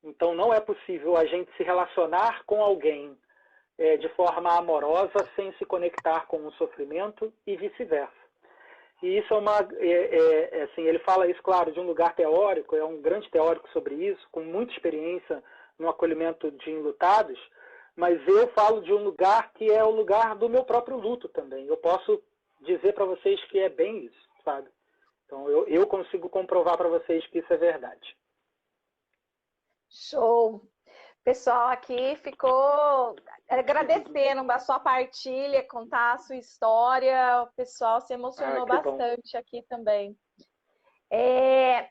Então não é possível a gente se relacionar com alguém de forma amorosa sem se conectar com o sofrimento e vice-versa. E isso assim, ele fala isso, claro, de um lugar teórico, é um grande teórico sobre isso, com muita experiência no acolhimento de enlutados, mas eu falo de um lugar que é o lugar do meu próprio luto também. Eu posso dizer para vocês que é bem isso, sabe? Então eu consigo comprovar para vocês que isso é verdade. Show! Pessoal aqui ficou agradecendo a sua partilha, contar a sua história. O pessoal se emocionou bastante aqui também.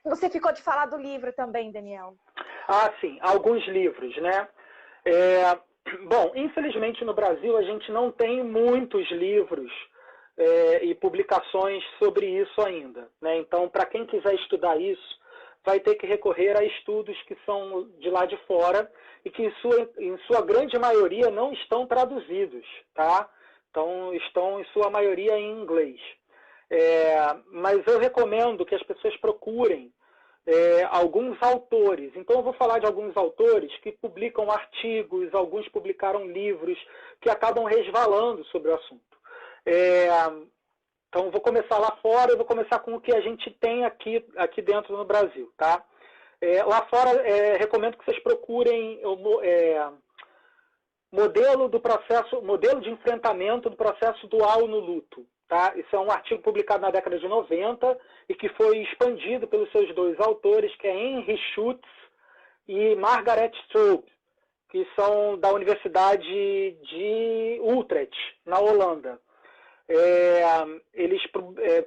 Você ficou de falar do livro também, Daniel? Ah, sim. Alguns livros, né? Bom, infelizmente no Brasil a gente não tem muitos livros e publicações sobre isso ainda, né? Então, para quem quiser estudar isso, vai ter que recorrer a estudos que são de lá de fora e que, em sua grande maioria, não estão traduzidos, tá? Então, estão, em sua maioria, em inglês. Mas eu recomendo que as pessoas procurem alguns autores. Então, eu vou falar de alguns autores que publicam artigos, alguns publicaram livros que acabam resvalando sobre o assunto. Então, vou começar lá fora, eu vou começar com o que a gente tem aqui dentro no Brasil, tá? Lá fora, recomendo que vocês procurem modelo de enfrentamento do processo dual no luto, tá? Isso é um artigo publicado na década de 90 e que foi expandido pelos seus dois autores, que é Henry Schutz e Margaret Straub, que são da Universidade de Utrecht, na Holanda. Eles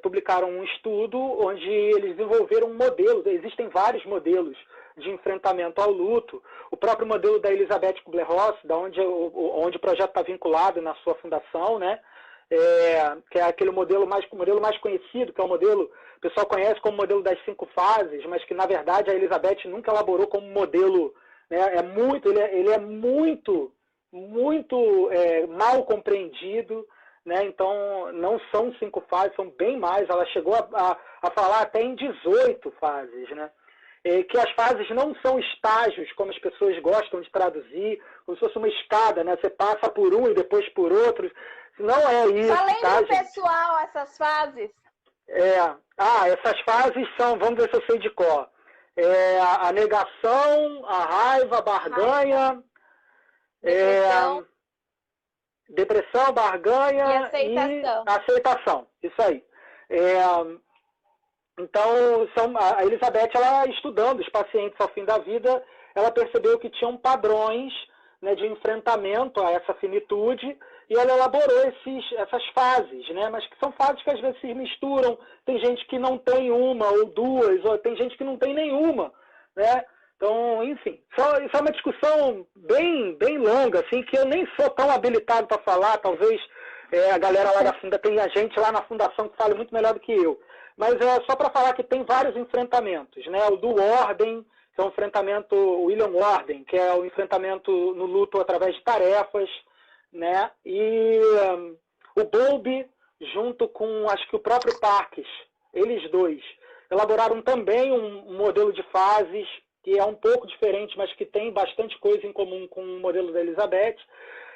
publicaram um estudo onde eles desenvolveram modelos. Existem vários modelos de enfrentamento ao luto. O próprio modelo da Elisabeth Kubler-Ross, onde o projeto está vinculado na sua fundação, né? Que é aquele modelo mais conhecido, que é o modelo, o pessoal conhece como modelo das 5 fases, mas que na verdade a Elisabeth nunca elaborou como modelo, né? Ele é muito mal compreendido, né? Então, não são 5 fases, são bem mais. Ela chegou a falar até em 18 fases, né? que as fases não são estágios, como as pessoas gostam de traduzir, como se fosse uma escada, né? Você passa por um e depois por outro. Não é isso. Só lembra o pessoal essas fases? Essas fases são, vamos ver se eu sei de cor. A negação, a raiva, a barganha, depressão, barganha e aceitação. Isso aí. Então, a Elizabeth, ela estudando os pacientes ao fim da vida, ela percebeu que tinham padrões, né, de enfrentamento a essa finitude, e ela elaborou essas fases, né, mas que são fases que às vezes se misturam. Tem gente que não tem uma ou duas, ou tem gente que não tem nenhuma, né? Então, enfim, isso é uma discussão bem, bem longa, assim, que eu nem sou tão habilitado para falar. Talvez a galera lá da Fundação, tem a gente lá na Fundação que fale muito melhor do que eu. Mas é só para falar que tem vários enfrentamentos, né? O do Warden, que é um enfrentamento, William Warden, que é o enfrentamento no luto através de tarefas, né? E o Bowlby, junto com, acho que o próprio Parkes, eles dois, elaboraram também um modelo de fases que é um pouco diferente, mas que tem bastante coisa em comum com o modelo da Elizabeth.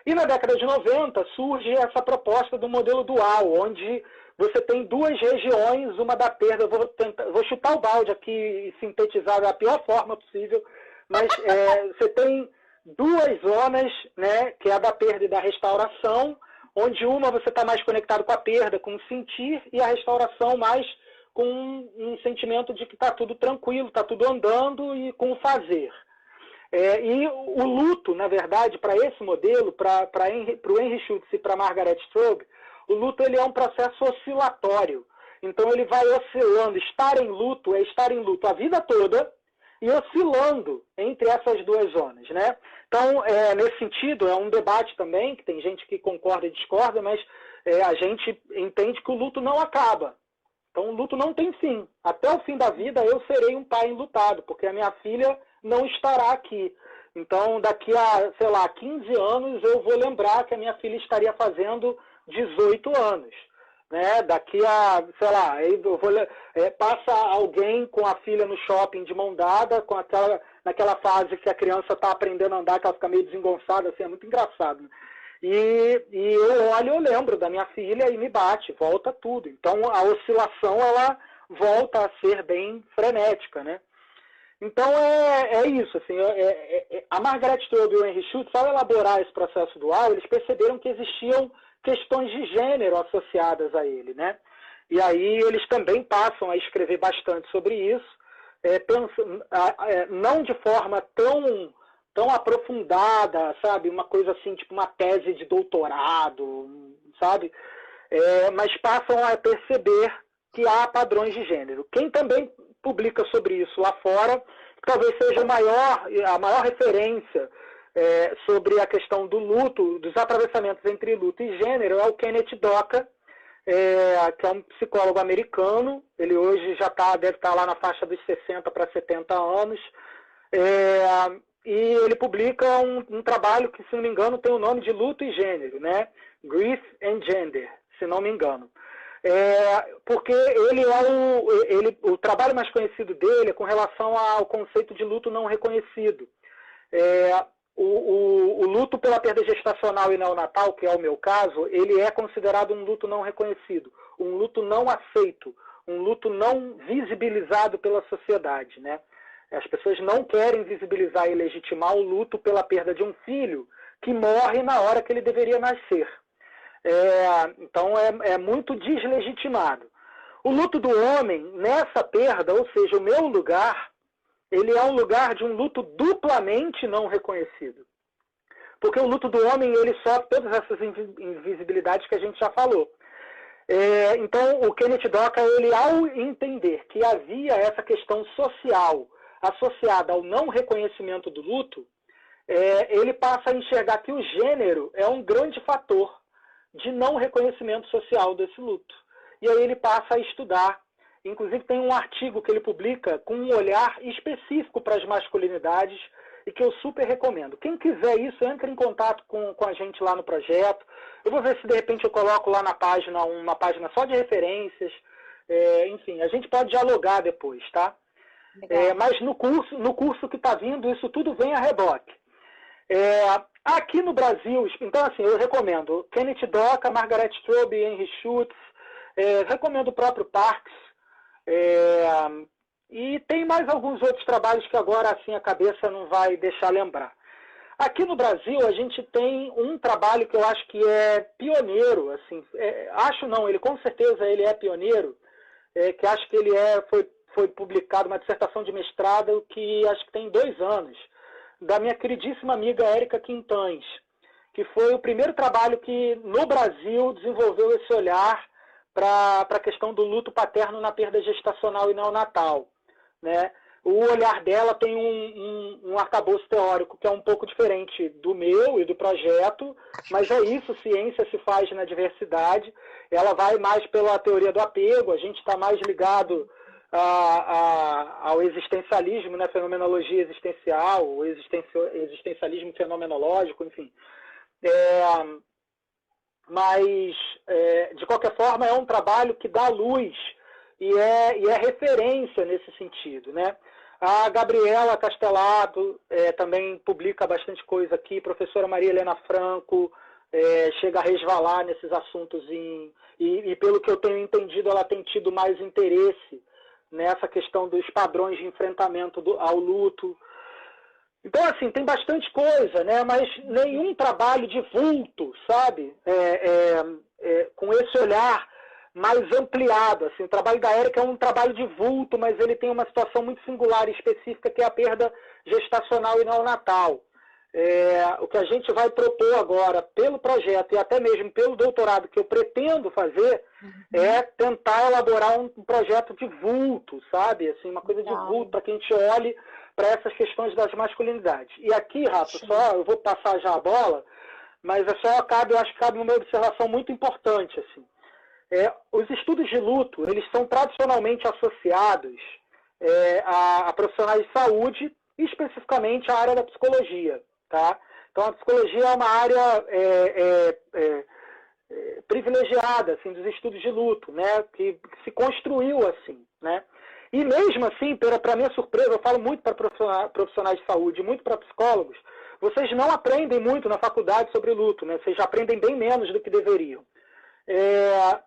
E na década de 90 surge essa proposta do modelo dual, onde você tem duas regiões, uma da perda. Vou chutar o balde aqui e sintetizar da pior forma possível, mas você tem duas zonas, né, que é a da perda e da restauração, onde uma você está mais conectado com a perda, com o sentir, e a restauração mais com um sentimento de que está tudo tranquilo, está tudo andando, e com o fazer. E o luto, na verdade, para esse modelo, para o Henry Schultz e para Margaret Straub, o luto ele é um processo oscilatório. Então ele vai oscilando. Estar em luto é estar em luto a vida toda e oscilando entre essas duas zonas, né? Então, nesse sentido, é um debate também, que tem gente que concorda e discorda, mas a gente entende que o luto não acaba. Então, o luto não tem fim. Até o fim da vida, eu serei um pai enlutado, porque a minha filha não estará aqui. Então, daqui a, 15 anos, eu vou lembrar que a minha filha estaria fazendo 18 anos. Né? Daqui a, passa alguém com a filha no shopping de mão dada, naquela fase que a criança está aprendendo a andar, que ela fica meio desengonçada, assim, é muito engraçado. Né? E eu olho, eu lembro da minha filha e me bate, volta tudo. Então, a oscilação, ela volta a ser bem frenética, né? Então, é isso. Assim, a Margaret Straub e o Henry Schultz, ao elaborar esse processo dual, eles perceberam que existiam questões de gênero associadas a ele, né? E aí eles também passam a escrever bastante sobre isso, não de forma tão aprofundada, sabe? Uma coisa assim, tipo uma tese de doutorado, sabe? Mas passam a perceber que há padrões de gênero. Quem também publica sobre isso lá fora, talvez seja a maior referência sobre a questão do luto, dos atravessamentos entre luto e gênero, é o Kenneth Doka, que é um psicólogo americano. Ele hoje já deve estar lá na faixa dos 60 para 70 anos. E ele publica um trabalho que, se não me engano, tem o nome de Luto e Gênero, né? Grief and Gender, se não me engano. Porque o trabalho mais conhecido dele é com relação ao conceito de luto não reconhecido. O luto pela perda gestacional e neonatal, que é o meu caso, ele é considerado um luto não reconhecido, um luto não aceito, um luto não visibilizado pela sociedade, né? As pessoas não querem visibilizar e legitimar o luto pela perda de um filho que morre na hora que ele deveria nascer. Então é muito deslegitimado. O luto do homem, nessa perda, ou seja, o meu lugar, ele é um lugar de um luto duplamente não reconhecido. Porque o luto do homem, ele sofre todas essas invisibilidades que a gente já falou. Então, o Kenneth Doka, ele, ao entender que havia essa questão social associada ao não reconhecimento do luto, ele passa a enxergar que o gênero é um grande fator de não reconhecimento social desse luto. E aí ele passa a estudar. Inclusive tem um artigo que ele publica com um olhar específico para as masculinidades e que eu super recomendo. Quem quiser isso, entre em contato com a gente lá no projeto. Eu vou ver se de repente eu coloco lá na página uma página só de referências. Enfim, a gente pode dialogar depois, tá? Legal. Mas no curso que está vindo, isso tudo vem a reboque. Aqui no Brasil, então assim, eu recomendo Kenneth Doka, Margaret Straub, Henry Schutz, recomendo o próprio Parks, e tem mais alguns outros trabalhos que agora assim a cabeça não vai deixar lembrar. Aqui no Brasil a gente tem um trabalho que eu acho que é pioneiro, assim, acho não, ele com certeza ele é pioneiro, que acho que ele foi publicado uma dissertação de mestrado que acho que tem 2 anos, da minha queridíssima amiga Érica Quintães, que foi o primeiro trabalho que no Brasil desenvolveu esse olhar para a questão do luto paterno na perda gestacional e neonatal, né? O olhar dela tem um arcabouço teórico que é um pouco diferente do meu e do projeto, mas é isso, ciência se faz na diversidade. Ela vai mais pela teoria do apego, a gente está mais ligado ao existencialismo, né, fenomenologia existencial, o existencialismo fenomenológico, enfim. Mas, de qualquer forma, é um trabalho que dá luz e é referência nesse sentido, né? A Gabriela Castelato também publica bastante coisa aqui, professora Maria Helena Franco chega a resvalar nesses assuntos e pelo que eu tenho entendido, ela tem tido mais interesse nessa questão dos padrões de enfrentamento ao luto. Então, assim, tem bastante coisa, né? Mas nenhum trabalho de vulto, sabe? Com esse olhar mais ampliado. Assim, o trabalho da Érica é um trabalho de vulto, mas ele tem uma situação muito singular e específica, que é a perda gestacional e neonatal. O que a gente vai propor agora, pelo projeto e até mesmo pelo doutorado que eu pretendo fazer, é tentar elaborar um projeto de vulto, sabe? Assim, uma coisa de vulto, para que a gente olhe para essas questões das masculinidades. E aqui, Rafa, eu vou passar já a bola, mas eu acho que cabe uma observação muito importante, assim. Os estudos de luto, eles são tradicionalmente associados a profissionais de saúde, e especificamente à área da psicologia, tá? Então, a psicologia é uma área privilegiada, assim, dos estudos de luto, né? Que se construiu assim, né? E mesmo assim, para minha surpresa, eu falo muito para profissionais de saúde, muito para psicólogos, vocês não aprendem muito na faculdade sobre luto, né? Vocês já aprendem bem menos do que deveriam.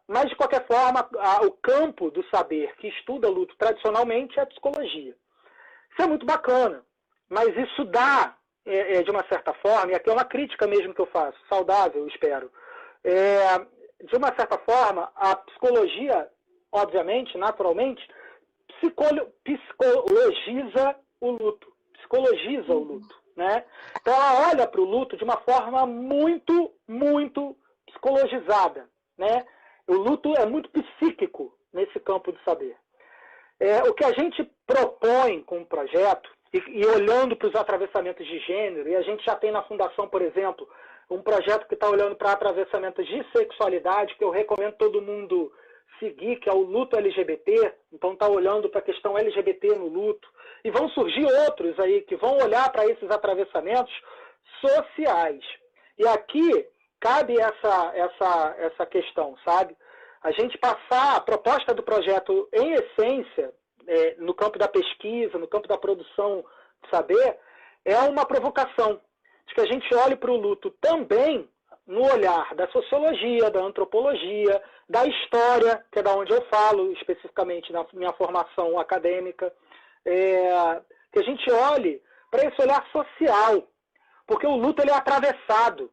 Mas, de qualquer forma, o campo do saber que estuda luto tradicionalmente é a psicologia. Isso é muito bacana, mas isso dá, de uma certa forma, e aqui é uma crítica mesmo que eu faço, saudável, espero, de uma certa forma, a psicologia, obviamente, naturalmente, psicologiza o luto, né? Então ela olha para o luto de uma forma muito, muito psicologizada, né? O luto é muito psíquico nesse campo de saber. O que a gente propõe com o projeto, e olhando para os atravessamentos de gênero, e a gente já tem na Fundação, por exemplo, um projeto que está olhando para atravessamentos de sexualidade, que eu recomendo todo mundo seguir, que é o luto LGBT, então está olhando para a questão LGBT no luto, e vão surgir outros aí que vão olhar para esses atravessamentos sociais. E aqui cabe essa questão, sabe? A gente passar a proposta do projeto, em essência, no campo da pesquisa, no campo da produção de saber, é uma provocação de que a gente olhe para o luto também no olhar da sociologia, da antropologia, da história, que é da onde eu falo, especificamente na minha formação acadêmica, que a gente olhe para esse olhar social, porque o luto ele é atravessado,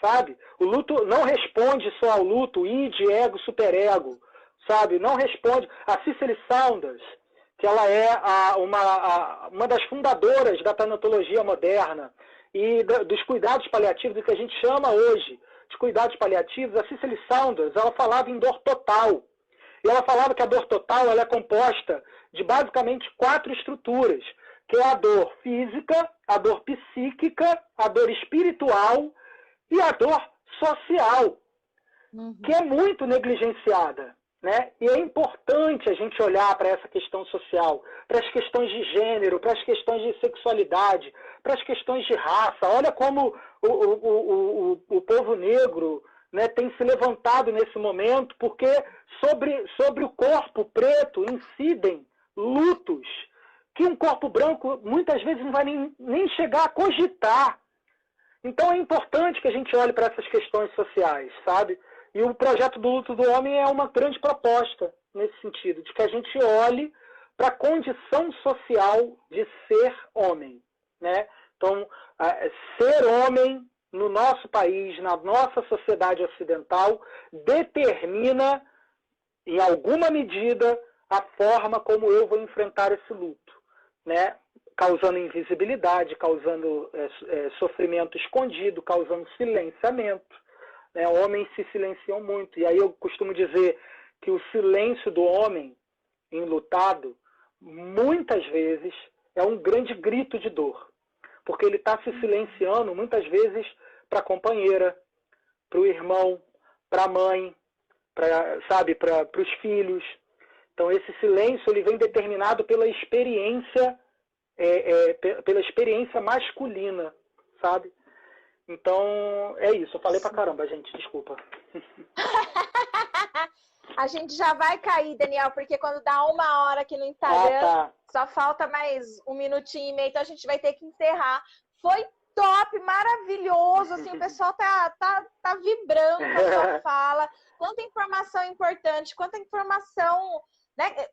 sabe? O luto não responde só ao luto, id, ego, superego, sabe? Não responde. A Cicely Saunders, que ela é uma das fundadoras da tanatologia moderna e dos cuidados paliativos, do que a gente chama hoje de cuidados paliativos, a Cicely Saunders, ela falava em dor total. E ela falava que a dor total ela é composta de basicamente 4 estruturas, que é a dor física, a dor psíquica, a dor espiritual e a dor social, que é muito negligenciada, né? E é importante a gente olhar para essa questão social, para as questões de gênero, para as questões de sexualidade, para as questões de raça. Olha como o povo negro, né, tem se levantado nesse momento, porque sobre o corpo preto incidem lutos que um corpo branco muitas vezes não vai nem chegar a cogitar. Então é importante que a gente olhe para essas questões sociais, sabe? E o projeto do Luto do Homem é uma grande proposta nesse sentido, de que a gente olhe para a condição social de ser homem, né? Então, ser homem no nosso país, na nossa sociedade ocidental, determina, em alguma medida, a forma como eu vou enfrentar esse luto, né? Causando invisibilidade, causando sofrimento escondido, causando silenciamento. Né? Homens se silenciam muito. E aí eu costumo dizer que o silêncio do homem enlutado, muitas vezes, é um grande grito de dor. Porque ele está se silenciando, muitas vezes, para a companheira, para o irmão, para a mãe, para os filhos. Então, esse silêncio ele vem determinado pela experiência masculina, sabe? Então, é isso. Eu falei pra caramba, gente. Desculpa. A gente já vai cair, Daniel, porque quando dá 1 hora aqui no Instagram, só falta mais 1 minutinho e meio, então a gente vai ter que encerrar. Foi top, maravilhoso, assim, o pessoal tá vibrando com a sua fala. Quanta informação importante, quanta informação, né,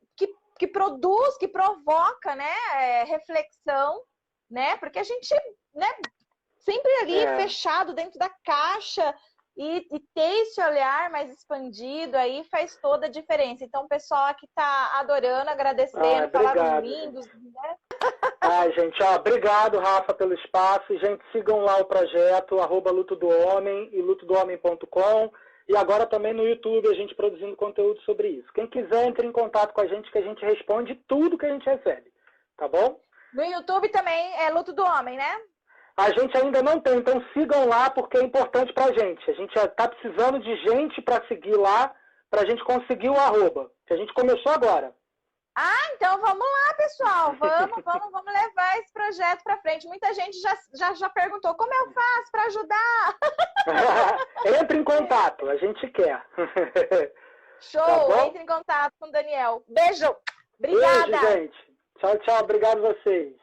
que produz, que provoca, né, reflexão, né, porque a gente, né, sempre ali fechado dentro da caixa e ter esse olhar mais expandido aí faz toda a diferença. Então, o pessoal aqui tá adorando, agradecendo, falaram lindos, né? Gente, obrigado, Rafa, pelo espaço. Gente, sigam lá o projeto, @Luto do Homem e lutodohomem.com. E agora também no YouTube, a gente produzindo conteúdo sobre isso. Quem quiser, entre em contato com a gente, que a gente responde tudo que a gente recebe. Tá bom? No YouTube também é Luto do Homem, né? A gente ainda não tem, então sigam lá, porque é importante pra gente. A gente já tá precisando de gente para seguir lá, pra gente conseguir o @, que a gente começou agora. Então vamos lá, pessoal. Vamos levar esse projeto para frente. Muita gente já perguntou como eu faço para ajudar. Entre em contato, a gente quer. Show, tá, entre em contato com o Daniel. Beijo. Obrigada. Beijo, gente. Tchau, tchau. Obrigado a vocês.